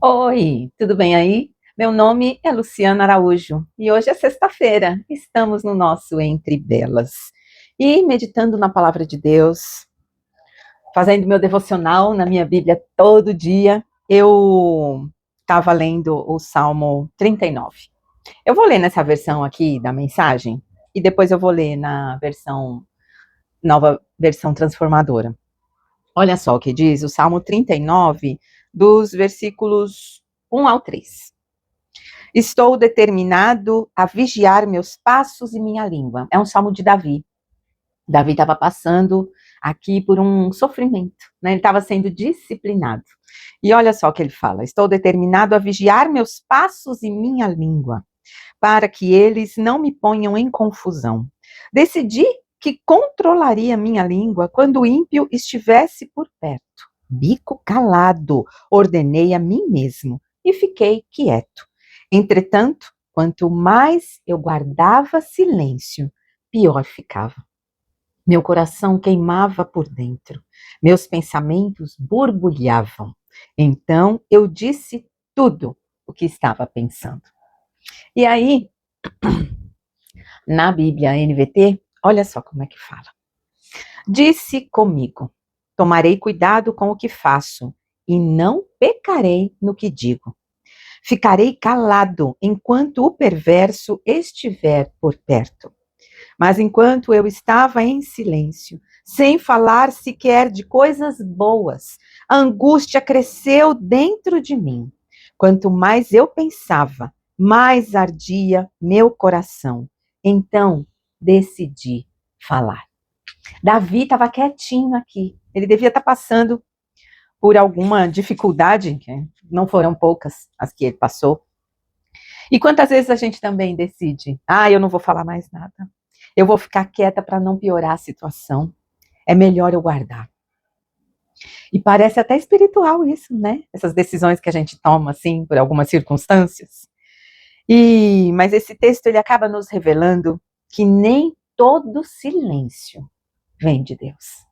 Oi, tudo bem aí? Meu nome é Luciana Araújo e hoje é sexta-feira. Estamos no nosso Entre Belas. E meditando na palavra de Deus, fazendo meu devocional na minha Bíblia todo dia, eu estava lendo o Salmo 39. Eu vou ler nessa versão aqui da mensagem e depois eu vou ler na versão nova, versão transformadora. Olha só o que diz o Salmo 39, dos versículos 1 ao 3. Estou determinado a vigiar meus passos e minha língua. É um salmo de Davi. Davi estava passando aqui por um sofrimento, né? Ele estava sendo disciplinado. E olha só o que ele fala: estou determinado a vigiar meus passos e minha língua, para que eles não me ponham em confusão. Decidi que controlaria minha língua quando o ímpio estivesse por perto. Bico calado, ordenei a mim mesmo e fiquei quieto. Entretanto, quanto mais eu guardava silêncio, pior ficava. Meu coração queimava por dentro, meus pensamentos borbulhavam. Então eu disse tudo o que estava pensando. E aí, na Bíblia NVT, olha só como é que fala. Disse comigo: tomarei cuidado com o que faço e não pecarei no que digo. Ficarei calado enquanto o perverso estiver por perto. Mas enquanto eu estava em silêncio, sem falar sequer de coisas boas, a angústia cresceu dentro de mim. Quanto mais eu pensava, mais ardia meu coração. Então, decidi falar. Davi estava quietinho aqui. Ele devia estar passando por alguma dificuldade, que não foram poucas as que ele passou. E quantas vezes a gente também decide, eu não vou falar mais nada. Eu vou ficar quieta para não piorar a situação. É melhor eu guardar. E parece até espiritual isso, né? Essas decisões que a gente toma, assim, por algumas circunstâncias. Mas esse texto, ele acaba nos revelando que nem todo silêncio vem de Deus.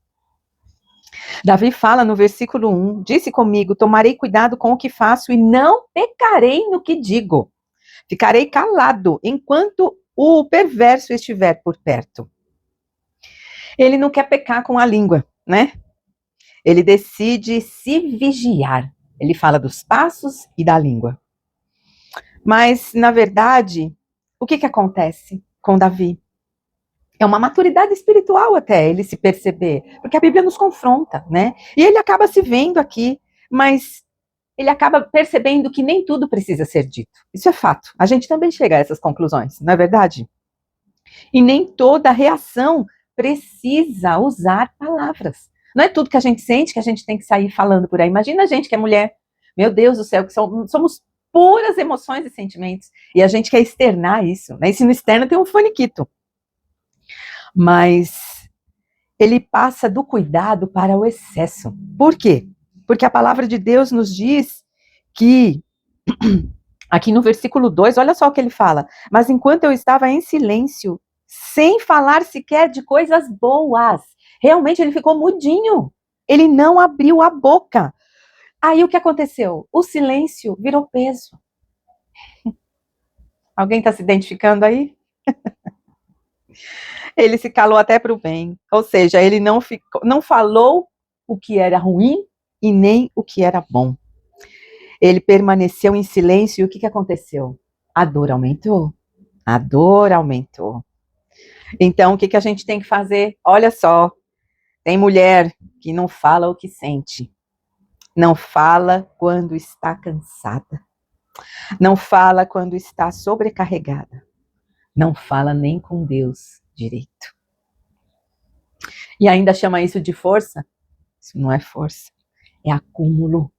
Davi fala no versículo 1, disse comigo, tomarei cuidado com o que faço e não pecarei no que digo. Ficarei calado enquanto o perverso estiver por perto. Ele não quer pecar com a língua, né? Ele decide se vigiar. Ele fala dos passos e da língua. Mas, na verdade, o que acontece com Davi? É uma maturidade espiritual até ele se perceber, porque a Bíblia nos confronta, né? E ele acaba se vendo aqui, mas ele acaba percebendo que nem tudo precisa ser dito. Isso é fato. A gente também chega a essas conclusões, não é verdade? E nem toda reação precisa usar palavras. Não é tudo que a gente sente que a gente tem que sair falando por aí. Imagina a gente que é mulher. Meu Deus do céu, que somos puras emoções e sentimentos. E a gente quer externar isso, né? E se não externa, tem um faniquito. Mas ele passa do cuidado para o excesso. Por quê? Porque a palavra de Deus nos diz que, aqui no versículo 2, olha só o que ele fala. Mas enquanto eu estava em silêncio, sem falar sequer de coisas boas, realmente ele ficou mudinho. Ele não abriu a boca. Aí o que aconteceu? O silêncio virou peso. Alguém está se identificando aí? Ele se calou até para o bem. Ou seja, ele não falou o que era ruim e nem o que era bom. Ele permaneceu em silêncio e o que aconteceu? A dor aumentou. A dor aumentou. Então, o que a gente tem que fazer? Olha só, tem mulher que não fala o que sente. Não fala quando está cansada. Não fala quando está sobrecarregada. Não fala nem com Deus direito. E ainda chama isso de força? Isso não é força, é acúmulo.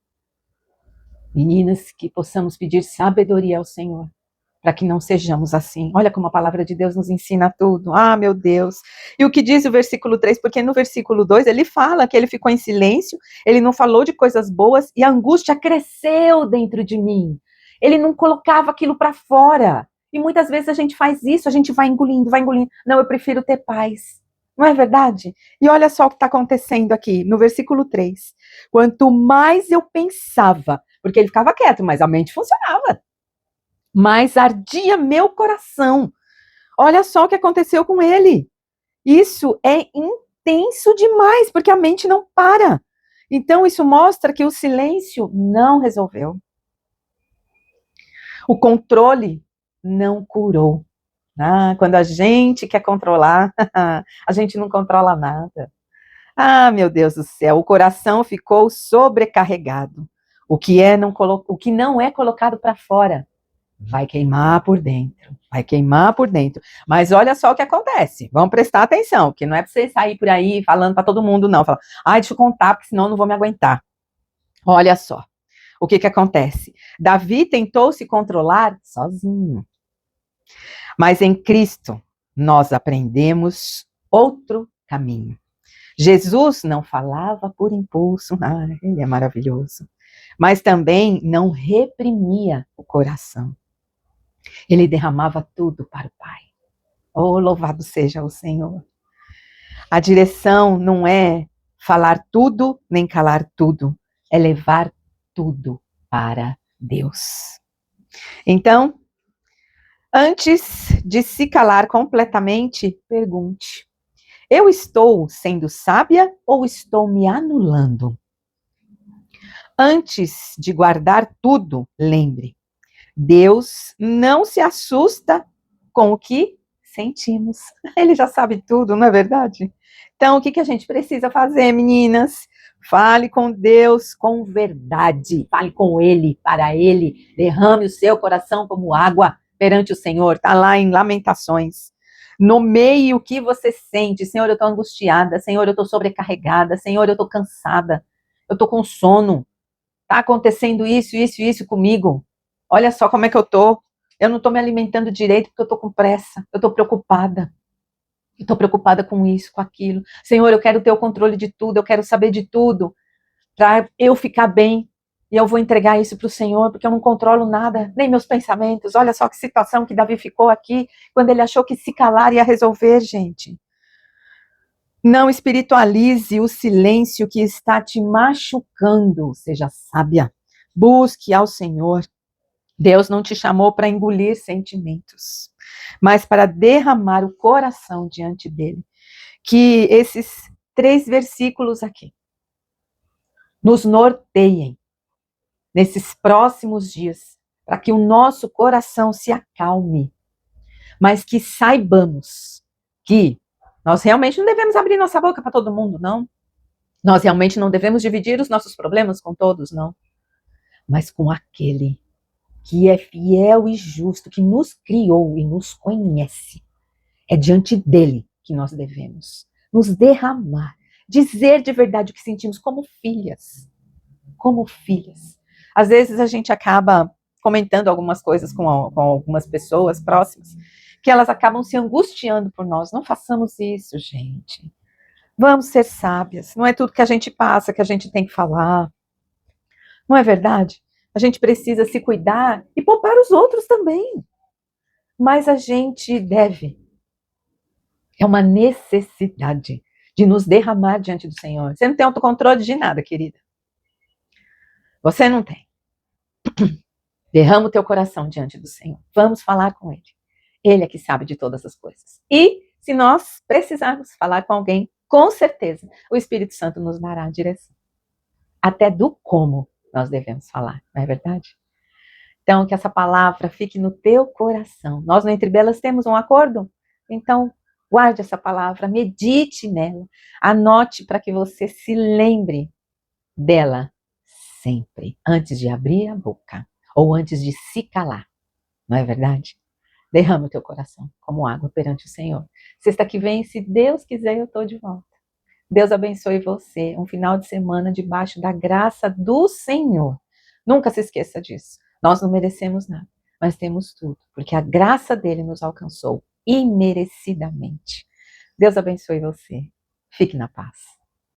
Meninas, que possamos pedir sabedoria ao Senhor, para que não sejamos assim. Olha como a palavra de Deus nos ensina tudo. Meu Deus. E o que diz o versículo 3? Porque no versículo 2 ele fala que ele ficou em silêncio, ele não falou de coisas boas e a angústia cresceu dentro de mim. Ele não colocava aquilo para fora. E muitas vezes a gente faz isso, a gente vai engolindo, vai engolindo. Não, eu prefiro ter paz. Não é verdade? E olha só o que está acontecendo aqui no versículo 3. Quanto mais eu pensava, porque ele ficava quieto, mas a mente funcionava. Mas ardia meu coração. Olha só o que aconteceu com ele. Isso é intenso demais, porque a mente não para. Então, isso mostra que o silêncio não resolveu. O controle não curou. Quando a gente quer controlar, a gente não controla nada. Meu Deus do céu, o coração ficou sobrecarregado. O que não é colocado para fora vai queimar por dentro, vai queimar por dentro. Mas olha só o que acontece. Vamos prestar atenção, que não é para você sair por aí falando para todo mundo, não. Falar, deixa eu contar, porque senão eu não vou me aguentar. Olha só o que acontece. Davi tentou se controlar sozinho. Mas em Cristo, nós aprendemos outro caminho. Jesus não falava por impulso, ele é maravilhoso, mas também não reprimia o coração. Ele derramava tudo para o Pai. Oh, louvado seja o Senhor. A direção não é falar tudo nem calar tudo, é levar tudo para Deus. Então, antes de se calar completamente, pergunte: eu estou sendo sábia ou estou me anulando? Antes de guardar tudo, lembre: Deus não se assusta com o que sentimos. Ele já sabe tudo, não é verdade? Então, o que a gente precisa fazer, meninas? Fale com Deus com verdade. Fale com Ele, para Ele. Derrame o seu coração como água perante o Senhor. Está lá em Lamentações. Nomeie o que você sente. Senhor, eu estou angustiada. Senhor, eu estou sobrecarregada. Senhor, eu estou cansada. Eu estou com sono. Está acontecendo isso comigo. Olha só como é que eu estou. Eu não estou me alimentando direito porque eu estou com pressa. Eu estou preocupada. Eu estou preocupada com isso, com aquilo. Senhor, eu quero ter o controle de tudo. Eu quero saber de tudo. Para eu ficar bem. E eu vou entregar isso para o Senhor, porque eu não controlo nada, nem meus pensamentos. Olha só que situação que Davi ficou aqui, quando ele achou que se calar ia resolver, gente. Não espiritualize o silêncio que está te machucando. Seja sábia. Busque ao Senhor. Deus não te chamou para engolir sentimentos, mas para derramar o coração diante dele. Que esses 3 versículos aqui nos norteiem nesses próximos dias, para que o nosso coração se acalme, mas que saibamos que nós realmente não devemos abrir nossa boca para todo mundo, não. Nós realmente não devemos dividir os nossos problemas com todos, não. Mas com aquele que é fiel e justo, que nos criou e nos conhece. É diante dele que nós devemos nos derramar, dizer de verdade o que sentimos como filhas. Como filhas. Às vezes a gente acaba comentando algumas coisas com algumas pessoas próximas, que elas acabam se angustiando por nós. Não façamos isso, gente. Vamos ser sábias. Não é tudo que a gente passa que a gente tem que falar. Não é verdade? A gente precisa se cuidar e poupar os outros também. Mas a gente deve. É uma necessidade de nos derramar diante do Senhor. Você não tem autocontrole de nada, querida. Você não tem. Derrama o teu coração diante do Senhor. Vamos falar com Ele. Ele é que sabe de todas as coisas. E se nós precisarmos falar com alguém, com certeza o Espírito Santo nos dará a direção. Até do como nós devemos falar, não é verdade? Então, que essa palavra fique no teu coração. Nós no Entre Belas temos um acordo? Então, guarde essa palavra, medite nela, anote para que você se lembre dela sempre, antes de abrir a boca ou antes de se calar, não é verdade? Derrama o teu coração como água perante o Senhor. Sexta que vem, se Deus quiser, eu estou de volta. Deus abençoe você. Um final de semana debaixo da graça do Senhor. Nunca se esqueça disso. Nós não merecemos nada, mas temos tudo, porque a graça dele nos alcançou imerecidamente. Deus abençoe você. Fique na paz.